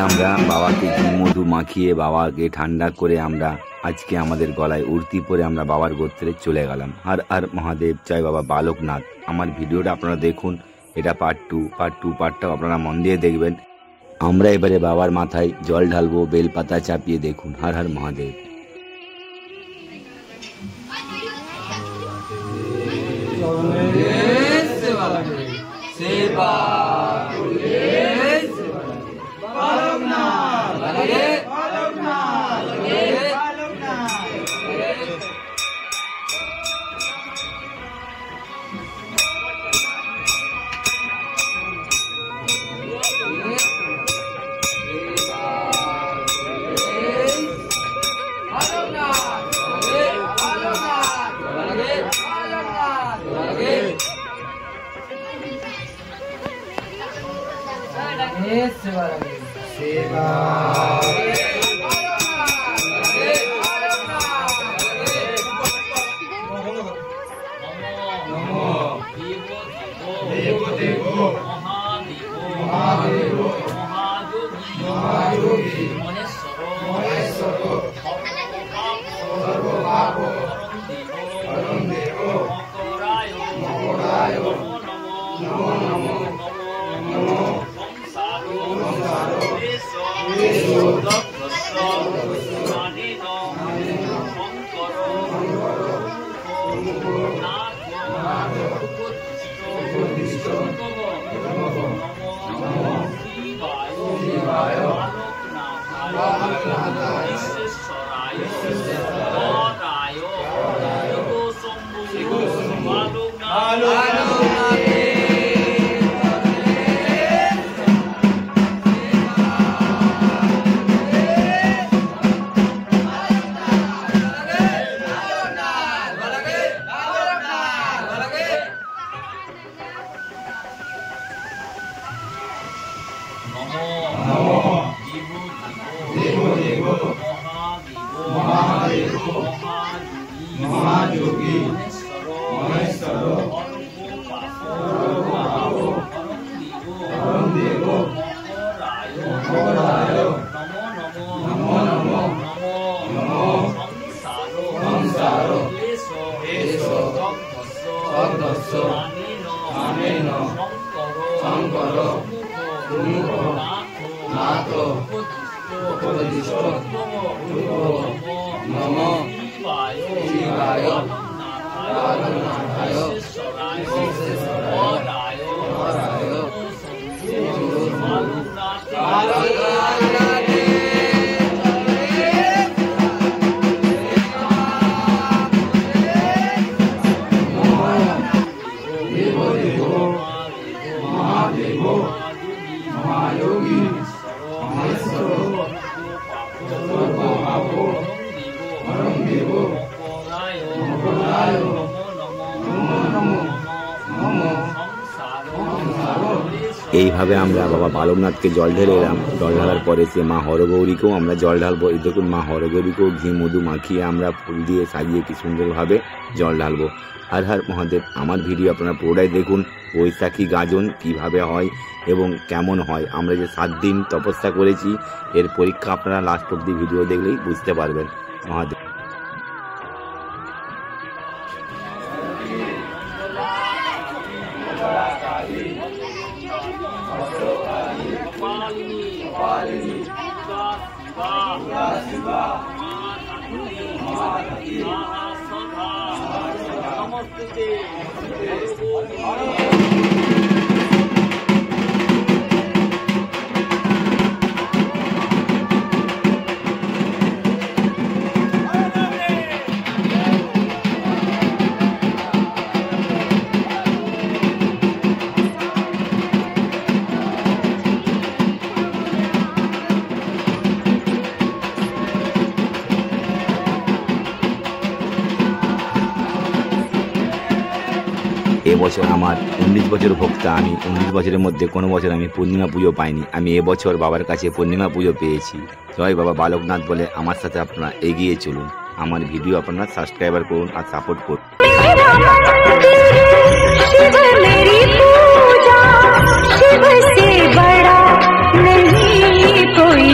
আমরা বাবাকে ঘি মধু মাখিয়ে বাবাকে ঠান্ডা করে আমরা আজকে আমাদের গলায় উর্তি পরে আমরা বাবার গোত্রে চলে গেলাম। হর হর মহাদেব, জয় বাবা বালকনাথ। আমার ভিডিওটা আপনারা দেখুন, এটা পার্ট টু। পার্টটাও আপনারা মন দিয়ে দেখবেন। আমরা এবারে বাবার মাথায় জল ঢালবো, বেলপাতা চাপিয়ে দেখুন। হর হর মহাদেব। এইভাবে আমরা বাবা বালকনাথকে জল ঢেলে এলাম। জল ঢালার পরে সে মা হরগৌরীকেও আমরা জল ঢালবো। এই দেখুন, মা হরগৌরীকেও ঘি মধু মাখিয়ে আমরা ফুল দিয়ে সাজিয়ে কি সুন্দরভাবে জল ঢালবো। হর হর মহাদেব। আমার ভিডিও আপনারা পুরোটাই দেখুন। বৈশাখী গাজন কিভাবে হয় এবং কেমন হয়, আমরা যে 7 দিন তপস্যা করেছি এর পরীক্ষা আপনারা লাস্ট অব্দি ভিডিও দেখলেই বুঝতে পারবেন। মহাদেব। এবছর আমার 19 বছর ভক্তা আমি। 19 বছরের মধ্যে কোনো বছর আমি পূর্ণিমা পুজো পাইনি। আমি এবছর বাবার কাছে পূর্ণিমা পুজো পেয়েছি। জয় বাবা বালকনাথ বলে আমার সাথে আপনারা এগিয়ে চলুন। আমার ভিডিও আপনারা সাবস্ক্রাইবার করুন আর সাপোর্ট করুন। शिव से बड़ा नहीं कोई।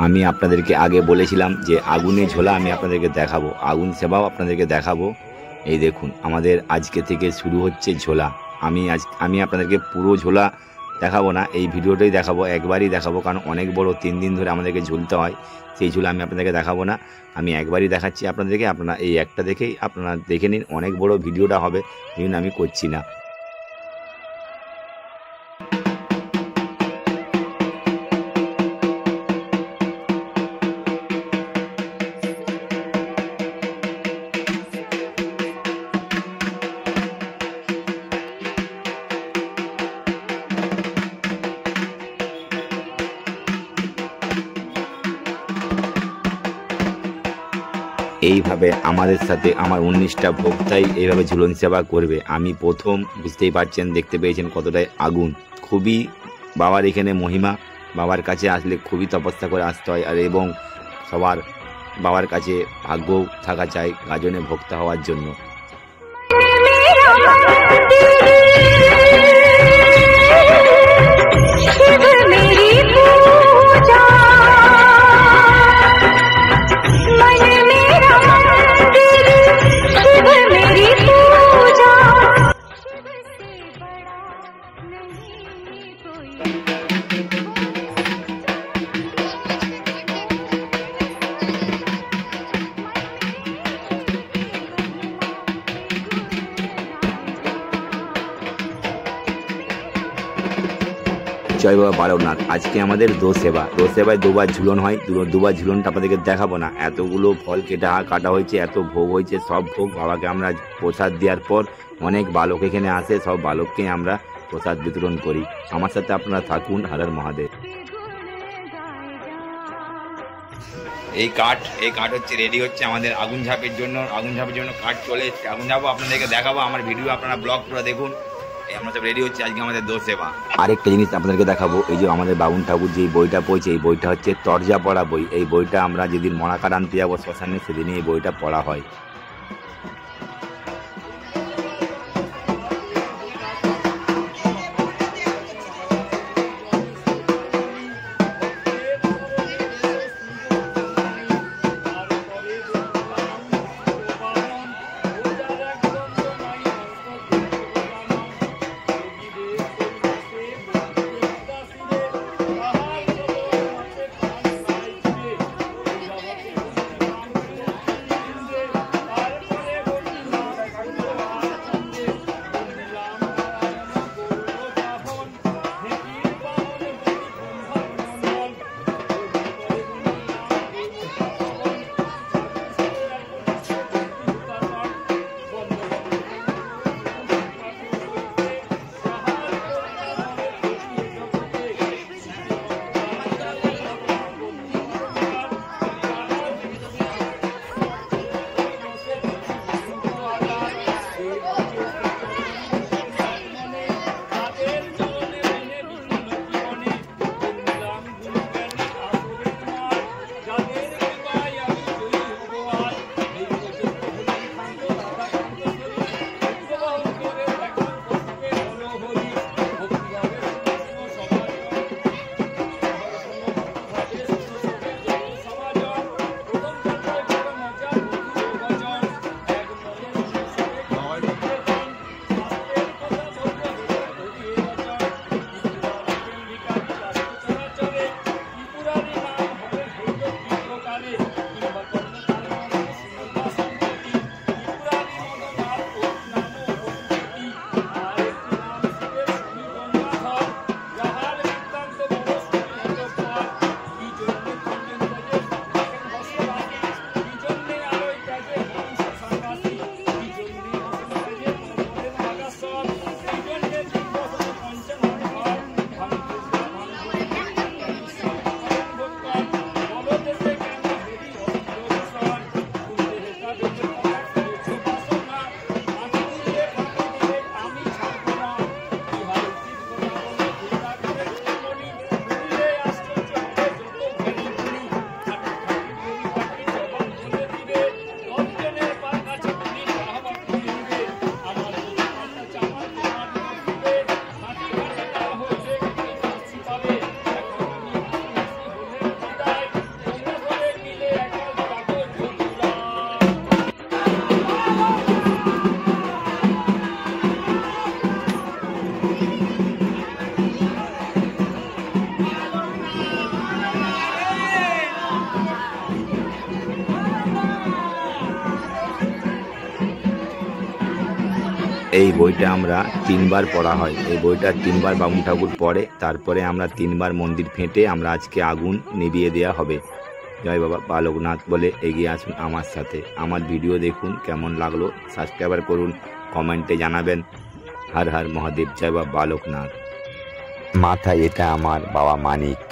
আমি আপনাদেরকে আগে বলেছিলাম যে আগুনে ঝোলা আমি আপনাদেরকে দেখাবো, আগুন সেবাও আপনাদেরকে দেখাবো। এই দেখুন আমাদের আজকে থেকে শুরু হচ্ছে ঝোলা। আমি আপনাদেরকে পুরো ঝোলা দেখাবো না, এই ভিডিওটাই দেখাবো, একবারই দেখাবো, কারণ অনেক বড় 3 দিন ধরে আমাদেরকে ঝুলতে হয়। সেই ঝোলা আমি আপনাদেরকে দেখাবো না, আমি একবারই দেখাচ্ছি আপনাদেরকে। আপনারা এই একটা দেখেই আপনারা দেখে নিন, অনেক বড় ভিডিওটা হবে, এই জন্য আমি করছি না। এইভাবে আমাদের সাথে আমার 19টা ভক্তাই এইভাবে ঝুলন সেবা করবে। আমি প্রথম, বুঝতেই পারছেন, দেখতে পেয়েছেন কতটাই আগুন। খুবই বাবার এখানে মহিমা, বাবার কাছে আসলে খুবই তপস্যা করে আসতে হয়, আর এবং সবার বাবার কাছে ভাগ্য থাকা চাই গাজনে ভক্ত হওয়ার জন্য। জয় বাবা বালকনাথ। আজকে আমাদের দো সেবায় দুবার ঝুলন হয়, দুবার ঝুলনটা আপনাদেরকে দেখাবো না। এতগুলো ফল কাটা হয়েছে, এত ভোগ হয়েছে, সব ভোগ বাবাকে আমরা প্রসাদ দেওয়ার পর অনেক বালক এখানে আসে, সব বালককে আমরা প্রসাদ বিতরণ করি। আমার সাথে আপনারা থাকুন। হর হর মহাদেব। এই কাঠ হচ্ছে রেডি হচ্ছে আমাদের আগুন ঝাঁপের জন্য। কাঠ চলে এসছে, আগুন ঝাঁপও আপনাদেরকে দেখাবো। আমার ভিডিও আপনারা ব্লগ পুরো দেখুন। আমরা সব রেডি হচ্ছে আজকে আমাদের দো সেবা। আরেকটা জিনিস আপনাদেরকে দেখাবো, এই যে আমাদের বাবুন ঠাকুর যে বইটা পড়ছে, এই বইটা হচ্ছে তরজা পড়া বই। এই বইটা আমরা যেদিন মরাকার আনতে যাবো শ্মশানে, সেদিনই এই বইটা পড়া হয়। বইটা আমরা 3 বার পড়া হয়। এই বইটা 3 বার বামুন ঠাকুর পড়ে, তারপরে আমরা 3 বার মন্দির ফেটে আমরা আজকে আগুন নিভিয়ে দেওয়া হবে। জয় বাবা বালকনাথ বলে এগিয়ে আসুন আমার সাথে। আমার ভিডিও দেখুন, কেমন লাগলো সাবস্ক্রাইবার করুন, কমেন্টে জানাবেন। হর হর মহাদেব, জয় বাবা বালকনাথ। মাথায় এটা আমার বাবা মানিক।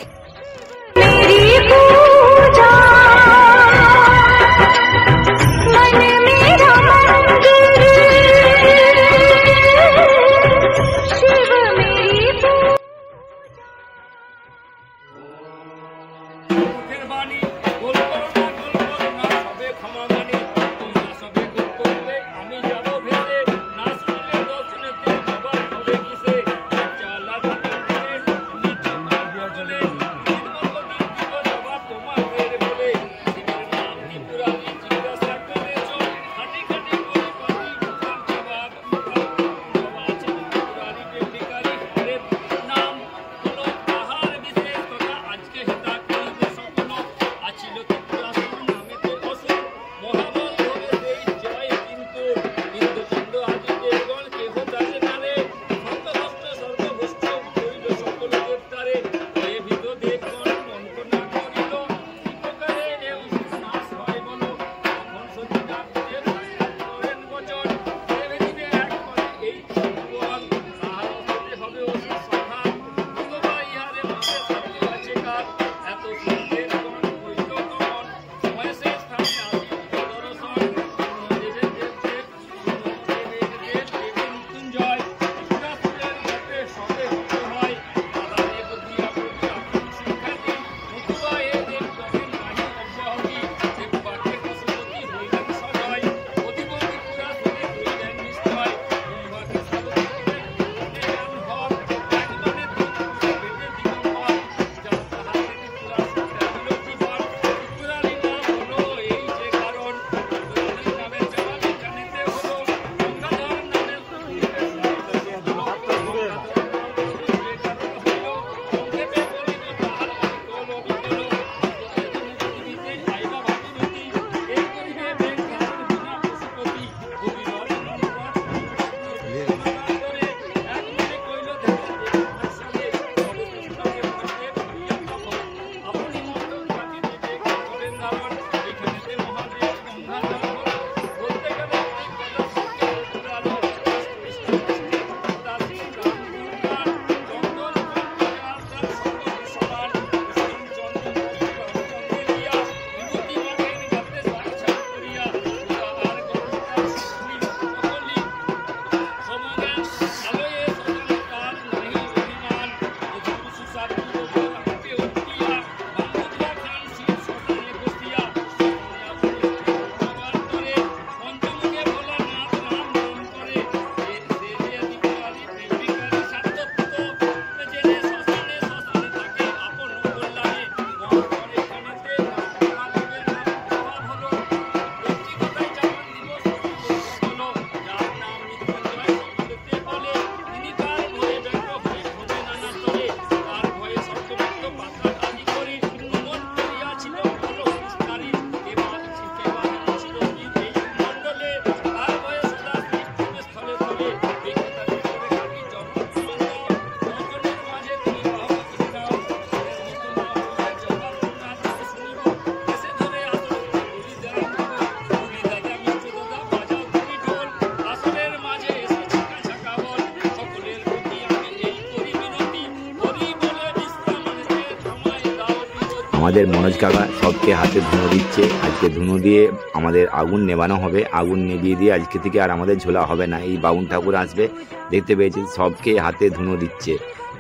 আমাদের মনোজ কাকা সবকে হাতে ধুনো দিচ্ছে। আজকে ধুনো দিয়ে আমাদের আগুন নেবানো হবে। আগুন নেবিয়ে দিয়ে আজকে থেকে আর আমাদের ঝোলা হবে না। এই বামুন ঠাকুর আসবে, দেখতে পেয়েছি সবকে হাতে ধুনো দিচ্ছে।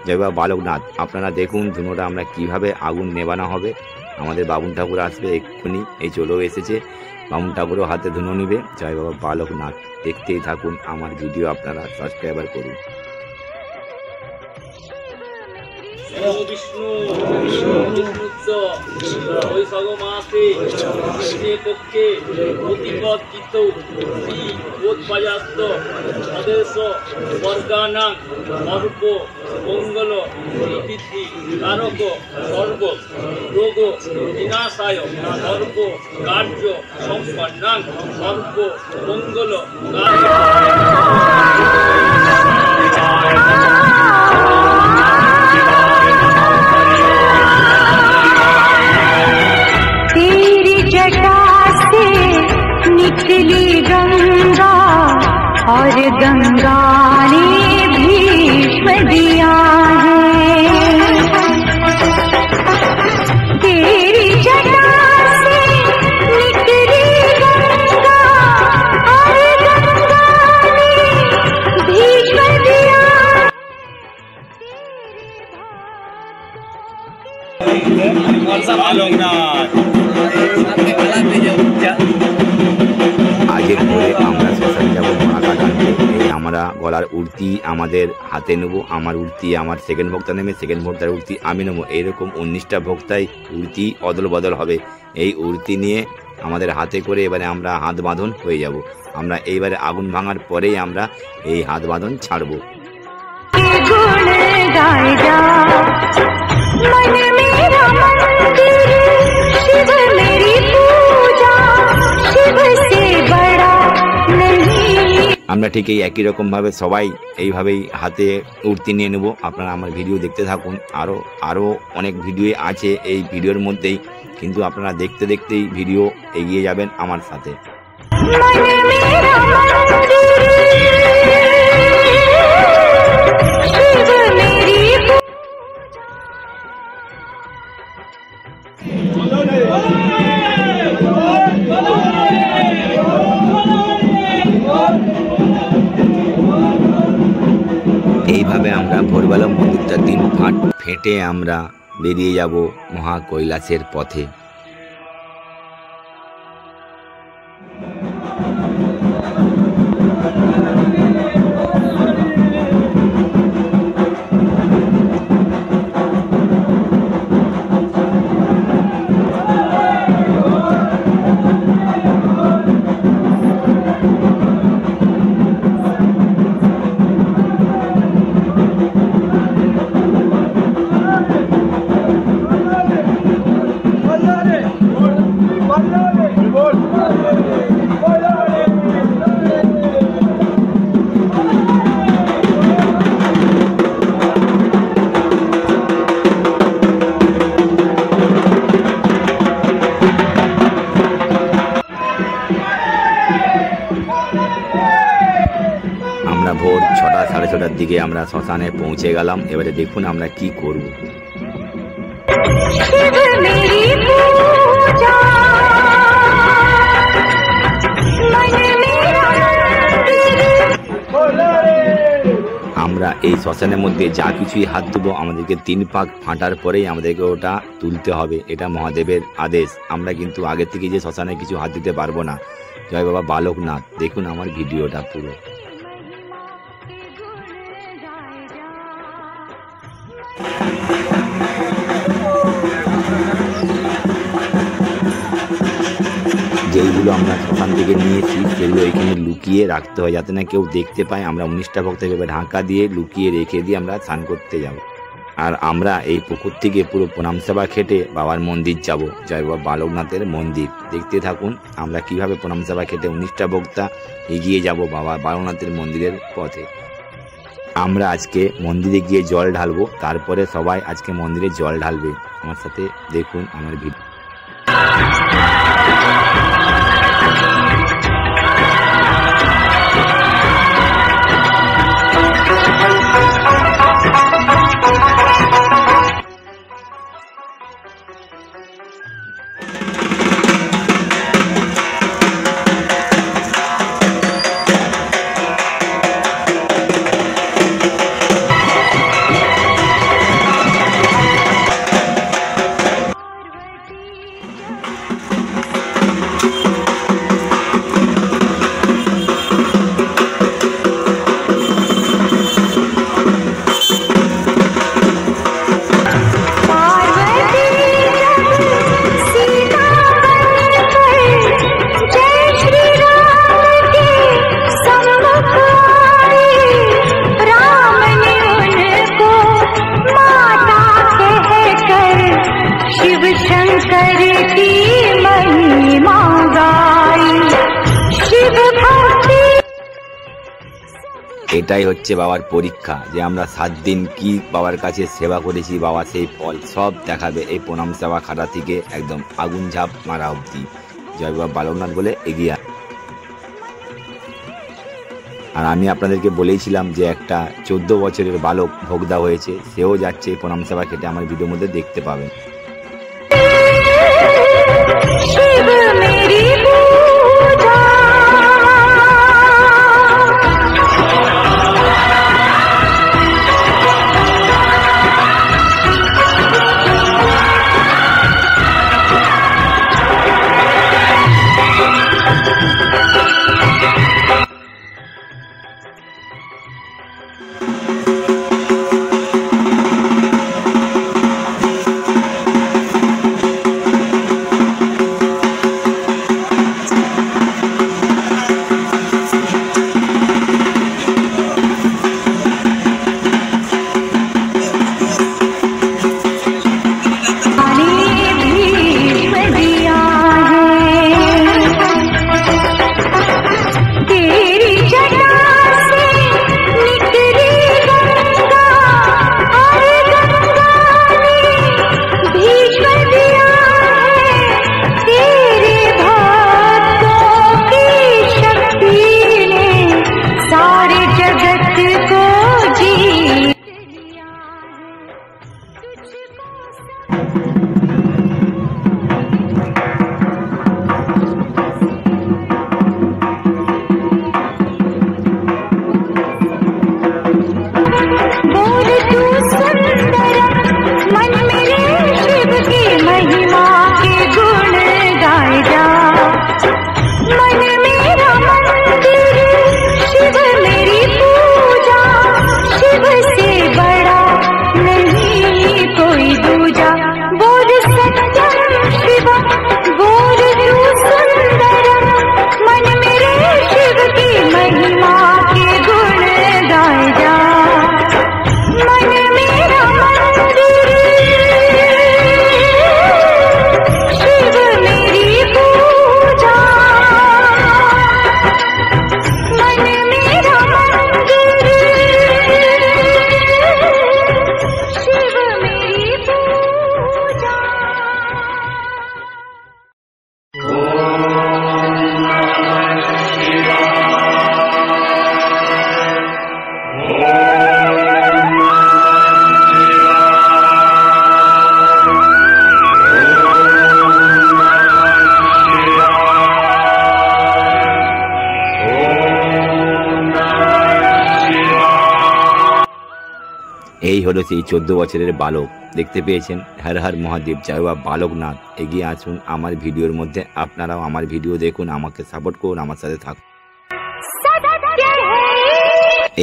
জয় বাবা বালকনাথ। আপনারা দেখুন ধুনোটা আমরা কিভাবে আগুন নেবানো হবে। আমাদের বামুন ঠাকুর আসবে এক্ষুনি, এই চলেও এসেছে। বামুন ঠাকুরও হাতে ধুনো নিবে। জয় বাবা বালকনাথ। দেখতেই থাকুন আমার ভিডিও, আপনারা সাবস্ক্রাইবার করুন। বিষ্ণু বৈশাখ মাসে পক্ষে অতিপদ চিত্ত বোধপায়াস্ত অদেশ বর্গানাং সর্ব মঙ্গল বৃদ্ধি কারক সর্ব রোগ বিনাশায় সর্ব কার্য সম্পন্নাং সর্ব মঙ্গল কার্য আজকের পরে আমরা শ্মশানে যাবো মহাকা টানতে। এই আমরা গলার উর্তি আমাদের হাতে নেবো, আমার উর্তি আমার সেকেন্ড ভক্তা নেবে, সেকেন্ড ভক্তার উর্তি আমি নেবো। এইরকম 19টা ভক্তাই উর্তি অদল বদল হবে। এই উর্তি নিয়ে আমাদের হাতে করে এবারে আমরা হাত বাঁধন হয়ে যাব। আমরা এইবারে আগুন ভাঙার পরেই আমরা এই হাত বাঁধন ছাড়বো। আমরা ঠিক এই একই রকমভাবে সবাই এইভাবেই হাতে উর্তি নিয়ে নেব। আপনারা আমার ভিডিও দেখতে থাকুন, আরও অনেক ভিডিও আছে এই ভিডিওর মধ্যেই, কিন্তু আপনারা দেখতে দেখতেই ভিডিও এগিয়ে যাবেন আমার সাথে। এইভাবে আমরা ভোরবেলা মন্দিরটা 3 ফাট ফেটে আমরা বেরিয়ে যাব মহা কৈলাসের পথে। আমরা ভোর 6টা সাড়ে 6টার দিকে আমরা শ্মশানে পৌঁছে গেলাম। এবারে দেখুন আমরা কি করব। আমরা এই শ্মশানের মধ্যে যা কিছুই হাত দেবো আমাদেরকে 3 পাক ফাটার পরেই আমাদেরকে ওটা তুলতে হবে। এটা মহাদেবের আদেশ। আমরা কিন্তু আগে থেকে যে শ্মশানে কিছু হাত দিতে পারবো না। জয় বাবা বালকনাথ। দেখুন আমার ভিডিওটা পুরো। যেইগুলো আমরা শ্মশান থেকে নিয়েছি সেগুলো এখানে লুকিয়ে রাখতে হয়, যাতে না কেউ দেখতে পায়। আমরা 19টা ভক্তকে ঢাকা দিয়ে লুকিয়ে রেখে দিয়ে আমরা স্নান করতে যাব। আর আমরা এই পুকুর থেকে পুরো প্রণাম সেবা খেটে বাবার মন্দির যাব, জয় বাবা বালকনাথের মন্দির। দেখতে থাকুন আমরা কিভাবে প্রণাম সেবা খেটে 19টা ভক্তা এগিয়ে যাব বাবা বালকনাথের মন্দিরের পথে। আমরা আজকে মন্দিরে গিয়ে জল ঢালবো, তারপরে সবাই আজকে মন্দিরে জল ঢালবে। আমার সাথে দেখুন আমার ভিডিও। এটাই হচ্ছে বাবার পরীক্ষা, যে আমরা 7 দিন কি বাবার কাছে সেবা করেছি। বাবা সেই ফল সব দেখাবে এই প্রণাম সেবা খাটা থেকে একদম আগুন ঝাঁপ মারা অবধি। জয় বাবা বালকনাথ বলে এগিয়ে। আর আমি আপনাদেরকে বলেইছিলাম যে একটা 14 বছরের বালক ভোগদা হয়েছে, সেও যাচ্ছে প্রণাম সেবা খেটে। আমার ভিডিওর মধ্যে দেখতে পাবেন। এই হলো সেই 14 বছরের বালক। দেখতে পেয়েছেন? হর হর মহাদেব, জয় বাবা বালকনাথ। এগিয়ে আসুন আমার ভিডিওর মধ্যে, আপনারাও আমার ভিডিও দেখুন, আমাকে সাপোর্ট করুন, আমার সাথে থাকুন।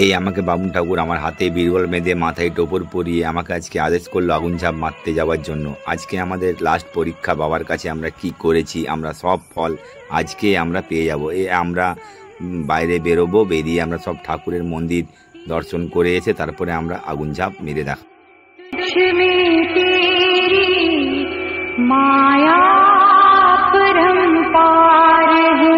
এই আমাকে বামুন ঠাকুর আমার হাতে বীরবল বেঁধে মাথায় টোপর পরিয়ে আমাকে আজকে আদেশ করলো আগুন ঝাঁপ মারতে যাওয়ার জন্য। আজকে আমাদের লাস্ট পরীক্ষা, বাবার কাছে আমরা কি করেছি, আমরা সব ফল আজকে আমরা পেয়ে যাব। আমরা বাইরে বেরোবো, বেরিয়ে আমরা সব ঠাকুরের মন্দির দর্শন করে এসে তারপরে আমরা আগুন ঝাঁপ মেরে দেখ। माया परंपार है,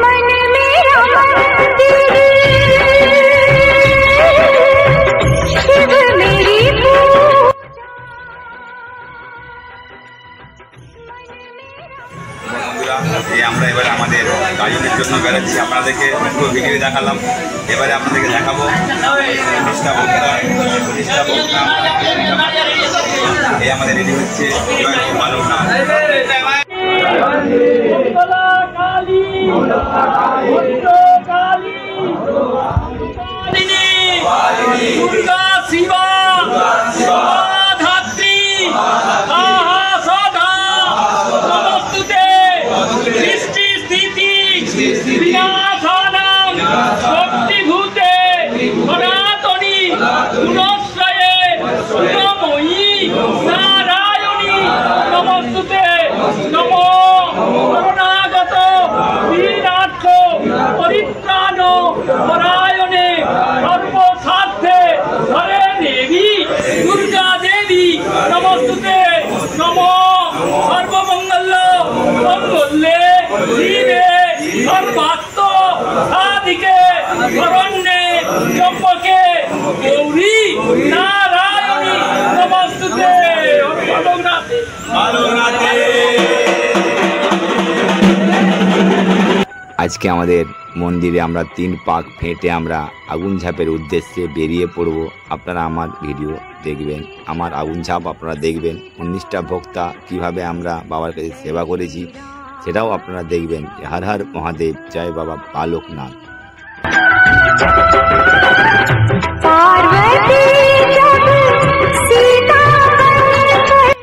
मन मेरा मंदिर, शिव मेरी আমরা এবারে আমাদের গাজনের জন্য বেরোচ্ছি, আপনাদেরকে পুরো ভিডিও দেখালাম। এবারে আপনাদেরকে দেখাবো প্রতিষ্ঠা বক্তা। এই আমাদের রেডি হচ্ছে বালকনাথ। দুর্গা শিবা ধাত্রী নমস্তুতে, সৃষ্টি স্থিতি বিনাশানাং শক্তিভূতে সনাতনী গুণশ্রয়ে গুণময়ী নারায়ণী নমস্তুতে। নমো শরণাগত দীনার্থ পরিত্রাণ পরায়ণে সর্বস্বার্থে হরে দেবী দুর্গা দেবী নমস্তুতে। নমো সর্বমঙ্গল মঙ্গলে শিবে সর্বাত্ম সাধিকে শরণ্যে চম্পকে গৌরী নারায়ণী নমস্তুতে। আজকে আমাদের মন্দিরে আমরা 3 পাক ফেটে আমরা আগুন ঝাঁপের উদ্দেশ্যে বেরিয়ে পড়ব। আপনারা আমার ভিডিও দেখবেন, আমার আগুন ঝাঁপ আপনারা দেখবেন। 19টা ভক্তা কিভাবে আমরা বাবার কাছে সেবা করেছি সেটাও আপনারা দেখবেন। হর হর মহাদেব, জয় বাবা বালকনাথ। पार्वती जब सीता बनकर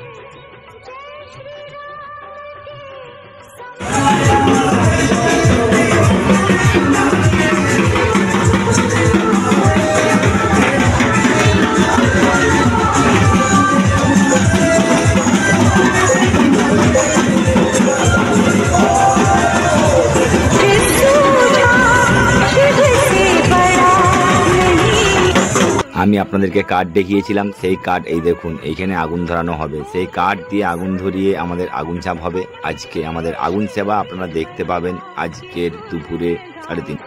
আমি আপনাদেরকে কাঠ দেখিয়েছিলাম, সেই কাঠ এই দেখুন, এইখানে আগুন ধরানো হবে। সেই কাঠ দিয়ে আগুন ধরিয়ে আমাদের আগুন চাপ হবে। আজকে আমাদের আগুন সেবা আপনারা দেখতে পাবেন আজকের দুপুরে 3:30।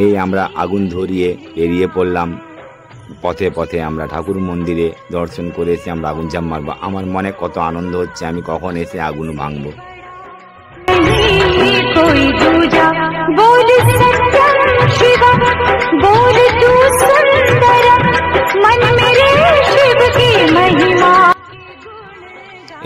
এই আমরা আগুন ধরিয়ে বেরিয়ে পড়লাম পথে পথে। আমরা ঠাকুর মন্দিরে দর্শন করে এসে আমরা আগুন চাপ মারবো। আমার মনে কত আনন্দ হচ্ছে, আমি কখন এসে আগুন ভাঙবো। कोई दूजा बोल सत्यम शिवम बोल तू सुंदरम मन मेरे शिव की महिमा।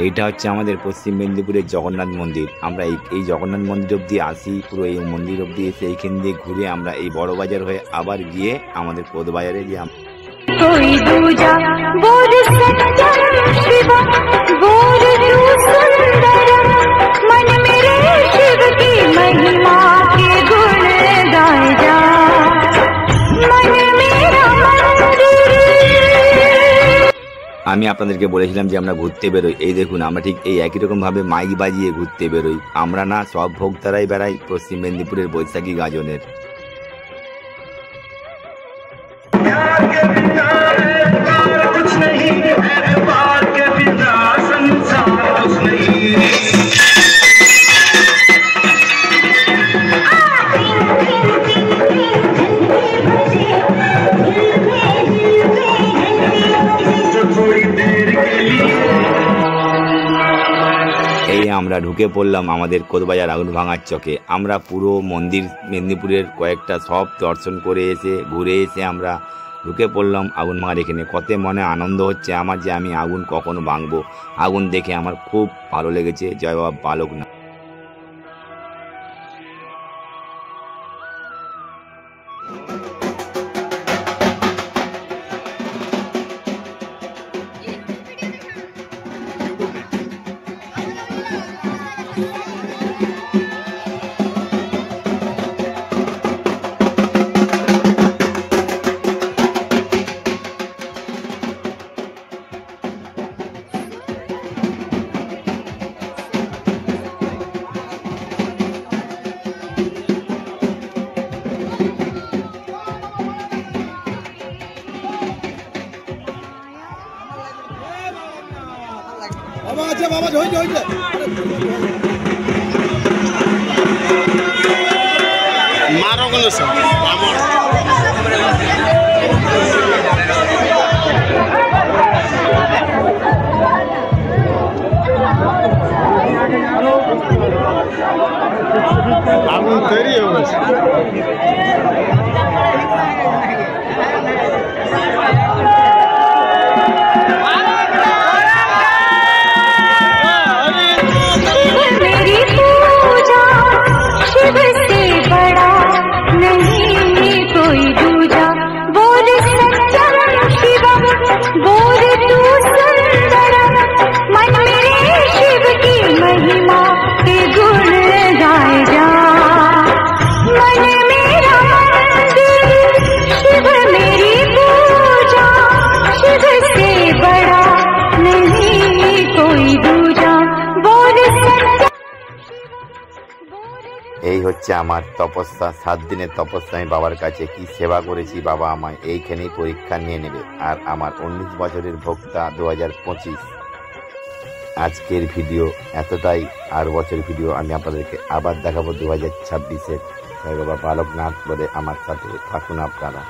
এইটা হচ্ছে আমাদের পশ্চিম মেদিনীপুরের জগন্নাথ মন্দির। আমরা এই জগন্নাথ মন্দির অব্দি আসি, পুরো এই মন্দির অব্দি এসে এইখান দিয়ে ঘুরে আমরা এই বড় বাজার হয়ে আবার গিয়ে আমাদের কোদ বাজারে যে कोई दूजा बोल सत्यम शिवम बोल तू सुंदरम मन मेरे शिव की महिमा के गुण गाए जा मन मेरा मंदिर। আমি আপনাদেরকে বলেছিলাম যে আমরা ঘুরতে বেরোই। এই দেখুন, আমরা ঠিক এই একই রকম ভাবে মাইক বাজিয়ে ঘুরতে বেরোই। আমরা না সব ভোক্তারাই বেড়াই পশ্চিম মেদিনীপুরের বৈশাখী গাজনের। এই আমরা ঢুকে পড়লাম আমাদের কোদবাজার আগুন ভাঙার চকে। আমরা পুরো মন্দির মেদিনীপুরের কয়েকটা সব দর্শন করে এসে ঘুরে এসে আমরা ঢুকে পড়লাম আগুন ভাঙার এখানে। কত মনে আনন্দ হচ্ছে আমার যে আমি আগুন কখনো ভাঙবো। আগুন দেখে আমার খুব ভালো লেগেছে। জয় বাবা বালকনাথ। বাবা আছে বাবা হইছে হইছে মারো কোন সব আমার আগুন তৈরি হয়ে গেছে। शिव से बड़ा नहीं कोई এই হচ্ছে আমার তপস্যা, 7 দিনের তপস্যা। আমি বাবার কাছে কি সেবা করেছি, বাবা আমায় এইখানেই পরীক্ষা নিয়ে নেবে। আর আমার 19 বছরের ভোক্তা 2025। আজকের ভিডিও এতটাই। আর বছর ভিডিও আমি আপনাদেরকে আবার দেখাবো 2026-এর। বাবা বালকনাথ বলে আমার সাথে থাকুন আপনারা।